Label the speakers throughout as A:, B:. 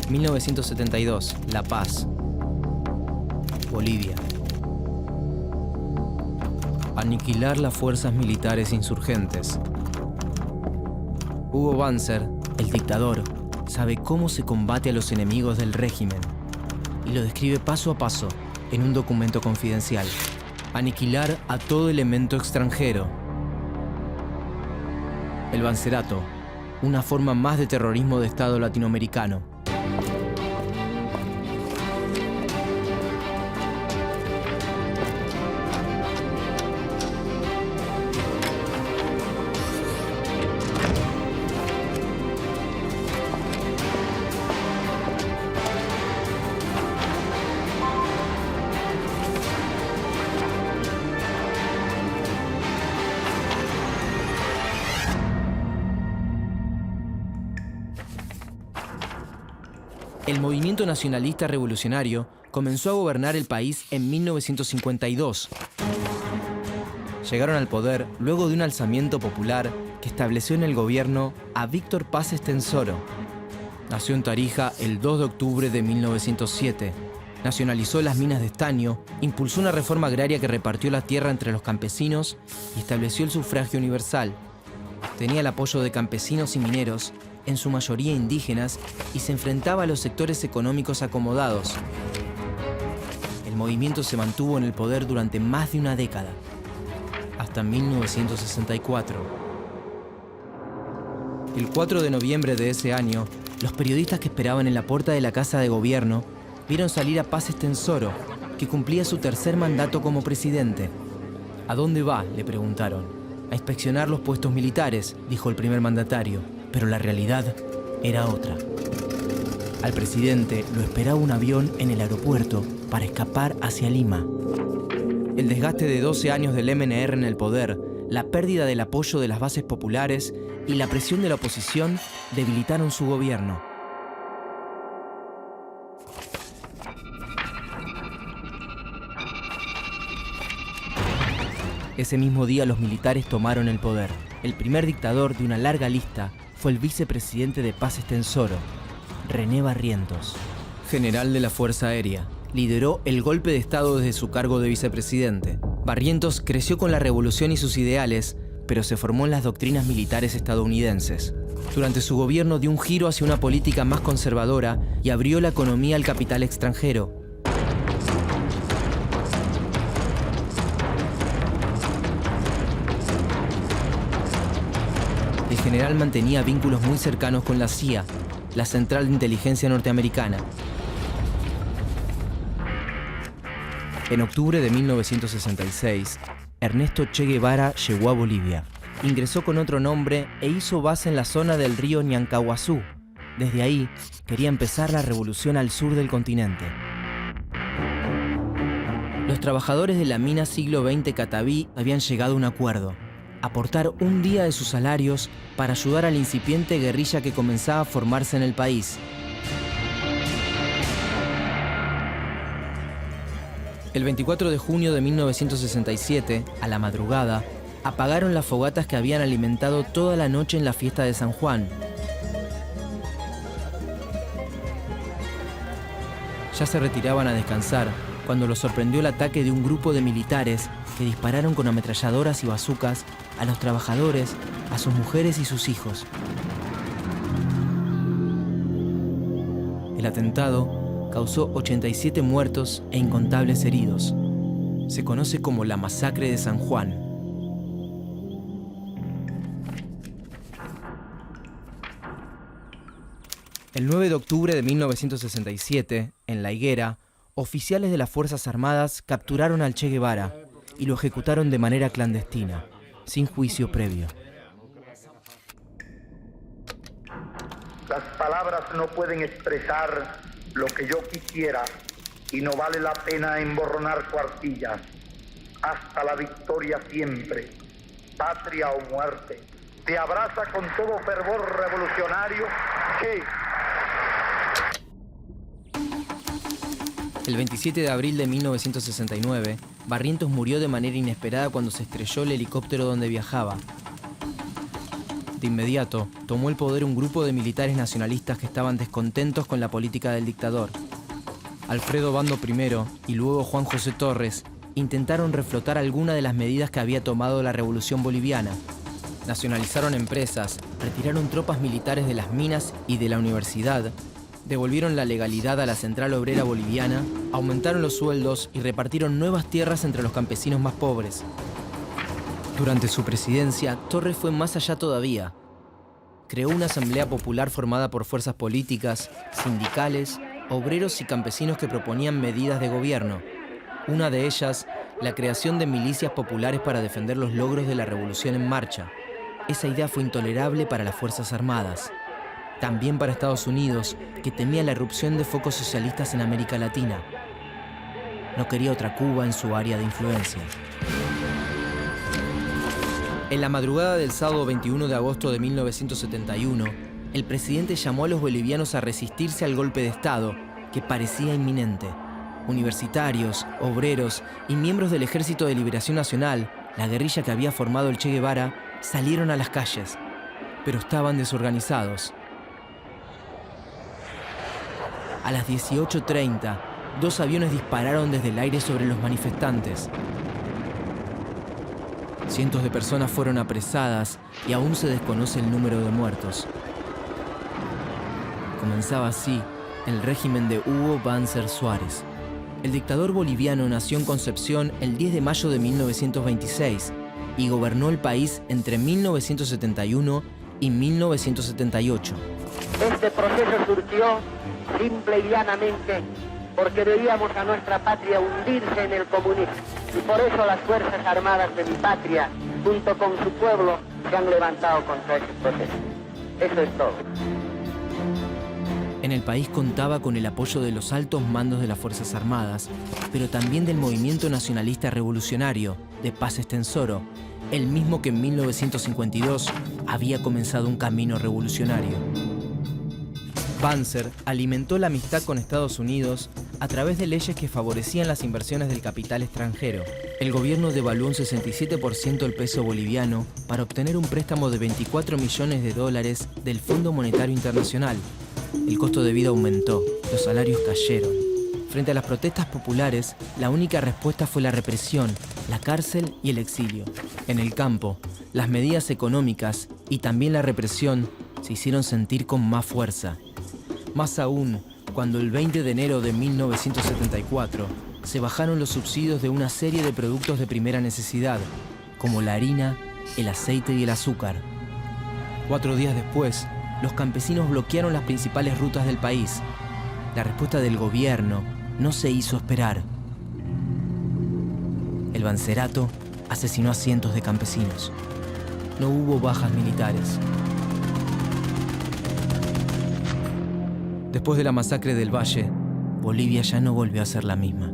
A: 1972, La Paz, Bolivia. Aniquilar las fuerzas militares insurgentes. Hugo Banzer, el dictador, sabe cómo se combate a los enemigos del régimen y lo describe paso a paso en un documento confidencial. Aniquilar a todo elemento extranjero. El Bancerato, una forma más de terrorismo de Estado latinoamericano. El movimiento nacionalista revolucionario comenzó a gobernar el país en 1952. Llegaron al poder luego de un alzamiento popular que estableció en el gobierno a Víctor Paz Estenssoro. Nació en Tarija el 2 de octubre de 1907. Nacionalizó las minas de estaño, impulsó una reforma agraria que repartió la tierra entre los campesinos y estableció el sufragio universal. Tenía el apoyo de campesinos y mineros, en su mayoría indígenas, y se enfrentaba a los sectores económicos acomodados. El movimiento se mantuvo en el poder durante más de una década, hasta 1964. El 4 de noviembre de ese año, los periodistas que esperaban en la puerta de la Casa de Gobierno vieron salir a Paz Estenssoro, que cumplía su tercer mandato como presidente. ¿A dónde va?, le preguntaron. A inspeccionar los puestos militares, dijo el primer mandatario. Pero la realidad era otra. Al presidente lo esperaba un avión en el aeropuerto para escapar hacia Lima. El desgaste de 12 años del MNR en el poder, la pérdida del apoyo de las bases populares y la presión de la oposición debilitaron su gobierno. Ese mismo día los militares tomaron el poder. El primer dictador de una larga lista fue el vicepresidente de Paz Estenssoro, René Barrientos. General de la Fuerza Aérea, lideró el golpe de Estado desde su cargo de vicepresidente. Barrientos creció con la revolución y sus ideales, pero se formó en las doctrinas militares estadounidenses. Durante su gobierno dio un giro hacia una política más conservadora y abrió la economía al capital extranjero. El general mantenía vínculos muy cercanos con la CIA, la Central de Inteligencia Norteamericana. En octubre de 1966, Ernesto Che Guevara llegó a Bolivia. Ingresó con otro nombre e hizo base en la zona del río Ñancahuazú. Desde ahí, quería empezar la revolución al sur del continente. Los trabajadores de la mina Siglo XX Cataví habían llegado a un acuerdo: aportar un día de sus salarios para ayudar a la incipiente guerrilla que comenzaba a formarse en el país. El 24 de junio de 1967, a la madrugada, apagaron las fogatas que habían alimentado toda la noche en la fiesta de San Juan. Ya se retiraban a descansar cuando los sorprendió el ataque de un grupo de militares que dispararon con ametralladoras y bazucas a los trabajadores, a sus mujeres y sus hijos. El atentado causó 87 muertos e incontables heridos. Se conoce como la Masacre de San Juan. El 9 de octubre de 1967, en La Higuera, oficiales de las Fuerzas Armadas capturaron al Che Guevara y lo ejecutaron de manera clandestina, sin juicio previo.
B: Las palabras no pueden expresar lo que yo quisiera y no vale la pena emborronar cuartillas. Hasta la victoria siempre, patria o muerte. Te abraza con todo fervor revolucionario Che.
A: El 27 de abril de 1969, Barrientos murió de manera inesperada cuando se estrelló el helicóptero donde viajaba. Relativamente inmediato, tomó el poder un grupo de militares nacionalistas que estaban descontentos con la política del dictador. Alfredo Bando I y luego Juan José Torres intentaron reflotar algunas de las medidas que había tomado la Revolución Boliviana. Nacionalizaron empresas, retiraron tropas militares de las minas y de la universidad, devolvieron la legalidad a la Central Obrera Boliviana, aumentaron los sueldos y repartieron nuevas tierras entre los campesinos más pobres. Durante su presidencia, Torres fue más allá todavía. Creó una asamblea popular formada por fuerzas políticas, sindicales, obreros y campesinos que proponían medidas de gobierno. Una de ellas, la creación de milicias populares para defender los logros de la revolución en marcha. Esa idea fue intolerable para las Fuerzas Armadas. También para Estados Unidos, que temía la irrupción de focos socialistas en América Latina. No quería otra Cuba en su área de influencia. En la madrugada del sábado 21 de agosto de 1971, el presidente llamó a los bolivianos a resistirse al golpe de Estado, que parecía inminente. Universitarios, obreros y miembros del Ejército de Liberación Nacional, la guerrilla que había formado el Che Guevara, salieron a las calles, pero estaban desorganizados. A las 18:30, 2 aviones dispararon desde el aire sobre los manifestantes. Cientos de personas fueron apresadas y aún se desconoce el número de muertos. Comenzaba así el régimen de Hugo Banzer Suárez. El dictador boliviano nació en Concepción el 10 de mayo de 1926 y gobernó el país entre 1971 y 1978.
C: Este proceso surgió simple y llanamente porque veíamos a nuestra patria hundirse en el comunismo. Y por eso las Fuerzas Armadas de mi patria, junto con su pueblo, se han levantado contra ese proceso. Eso es todo.
A: En el país contaba con el apoyo de los altos mandos de las Fuerzas Armadas, pero también del movimiento nacionalista revolucionario, de Paz Estenssoro, el mismo que en 1952 había comenzado un camino revolucionario. Banzer alimentó la amistad con Estados Unidos a través de leyes que favorecían las inversiones del capital extranjero. El gobierno devaluó un 67% el peso boliviano para obtener un préstamo de $24 millones del Fondo Monetario Internacional. El costo de vida aumentó, los salarios cayeron. Frente a las protestas populares, la única respuesta fue la represión, la cárcel y el exilio. En el campo, las medidas económicas y también la represión se hicieron sentir con más fuerza. Más aún, cuando el 20 de enero de 1974 se bajaron los subsidios de una serie de productos de primera necesidad, como la harina, el aceite y el azúcar. 4 días después, los campesinos bloquearon las principales rutas del país. La respuesta del gobierno no se hizo esperar. El Banzerato asesinó a cientos de campesinos. No hubo bajas militares. Después de la masacre del Valle, Bolivia ya no volvió a ser la misma.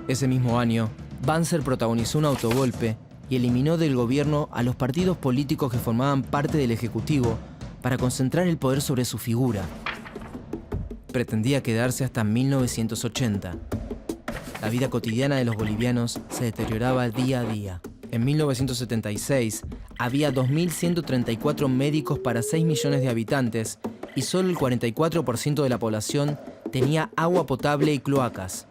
A: Ese mismo año, Banzer protagonizó un autogolpe y eliminó del gobierno a los partidos políticos que formaban parte del Ejecutivo para concentrar el poder sobre su figura. Pretendía quedarse hasta 1980. La vida cotidiana de los bolivianos se deterioraba día a día. En 1976 había 2.134 médicos para 6 millones de habitantes y solo el 44% de la población tenía agua potable y cloacas.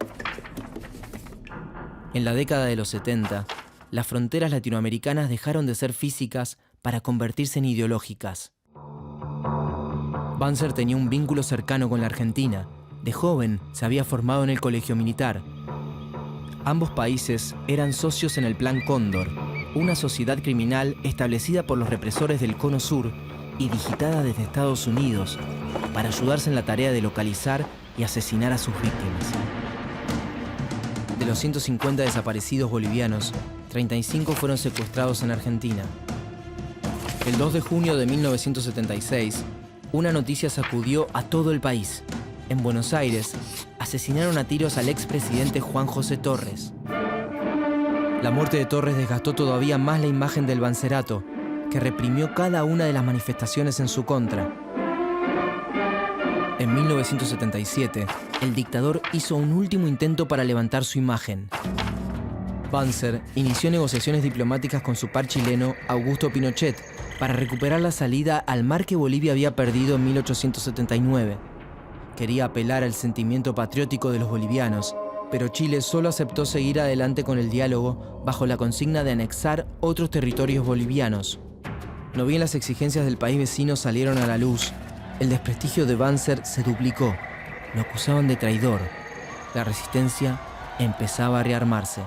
A: En la década de los 70, las fronteras latinoamericanas dejaron de ser físicas para convertirse en ideológicas. Banzer tenía un vínculo cercano con la Argentina. De joven se había formado en el colegio militar. Ambos países eran socios en el Plan Cóndor, una sociedad criminal establecida por los represores del Cono Sur y digitada desde Estados Unidos para ayudarse en la tarea de localizar y asesinar a sus víctimas. De los 150 desaparecidos bolivianos, 35 fueron secuestrados en Argentina. El 2 de junio de 1976, una noticia sacudió a todo el país. En Buenos Aires, asesinaron a tiros al expresidente Juan José Torres. La muerte de Torres desgastó todavía más la imagen del Banzerato, que reprimió cada una de las manifestaciones en su contra. En 1977, el dictador hizo un último intento para levantar su imagen. Banzer inició negociaciones diplomáticas con su par chileno Augusto Pinochet para recuperar la salida al mar que Bolivia había perdido en 1879. Quería apelar al sentimiento patriótico de los bolivianos, pero Chile solo aceptó seguir adelante con el diálogo bajo la consigna de anexar otros territorios bolivianos. No bien las exigencias del país vecino salieron a la luz, el desprestigio de Banzer se duplicó. Lo acusaban de traidor. La resistencia empezaba a rearmarse.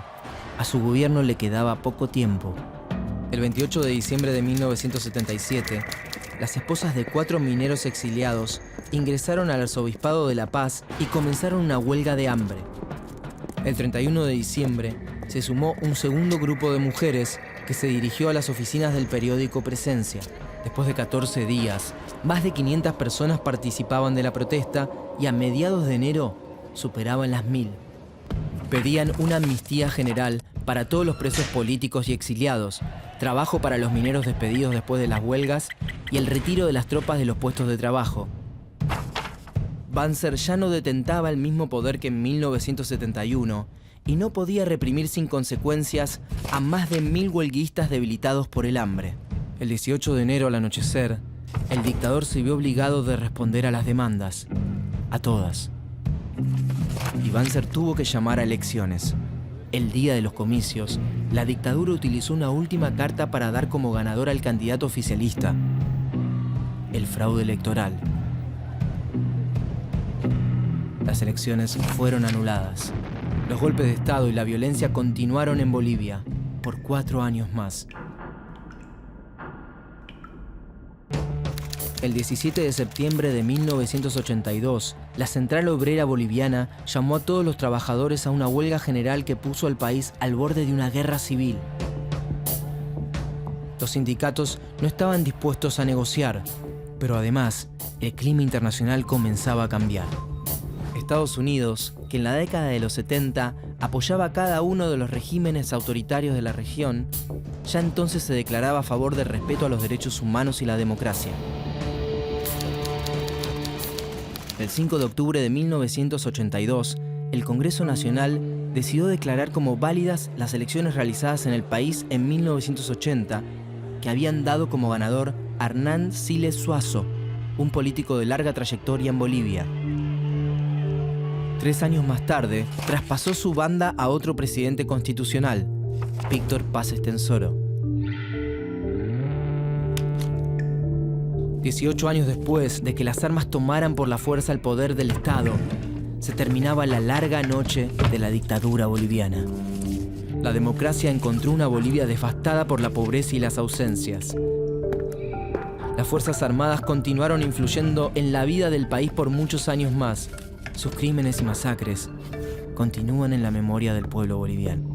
A: A su gobierno le quedaba poco tiempo. El 28 de diciembre de 1977, las esposas de 4 mineros exiliados ingresaron al Arzobispado de La Paz y comenzaron una huelga de hambre. El 31 de diciembre se sumó un segundo grupo de mujeres que se dirigió a las oficinas del periódico Presencia. Después de 14 días, más de 500 personas participaban de la protesta y a mediados de enero superaban las 1000. Pedían una amnistía general para todos los presos políticos y exiliados, trabajo para los mineros despedidos después de las huelgas y el retiro de las tropas de los puestos de trabajo. Banzer ya no detentaba el mismo poder que en 1971 y no podía reprimir sin consecuencias a más de 1000 huelguistas debilitados por el hambre. El 18 de enero al anochecer, el dictador se vio obligado de responder a las demandas, a todas. Y Banzer tuvo que llamar a elecciones. El día de los comicios, la dictadura utilizó una última carta para dar como ganador al candidato oficialista: el fraude electoral. Las elecciones fueron anuladas. Los golpes de Estado y la violencia continuaron en Bolivia por 4 años más. El 17 de septiembre de 1982, la Central Obrera Boliviana llamó a todos los trabajadores a una huelga general que puso al país al borde de una guerra civil. Los sindicatos no estaban dispuestos a negociar, pero además, el clima internacional comenzaba a cambiar. Estados Unidos, que en la década de los 70 apoyaba a cada uno de los regímenes autoritarios de la región, ya entonces se declaraba a favor del respeto a los derechos humanos y la democracia. El 5 de octubre de 1982, el Congreso Nacional decidió declarar como válidas las elecciones realizadas en el país en 1980, que habían dado como ganador a Hernán Siles Suazo, un político de larga trayectoria en Bolivia. 3 años más tarde, traspasó su banda a otro presidente constitucional, Víctor Paz Estenssoro. 18 años después de que las armas tomaran por la fuerza el poder del Estado, se terminaba la larga noche de la dictadura boliviana. La democracia encontró una Bolivia devastada por la pobreza y las ausencias. Las Fuerzas Armadas continuaron influyendo en la vida del país por muchos años más. Sus crímenes y masacres continúan en la memoria del pueblo boliviano.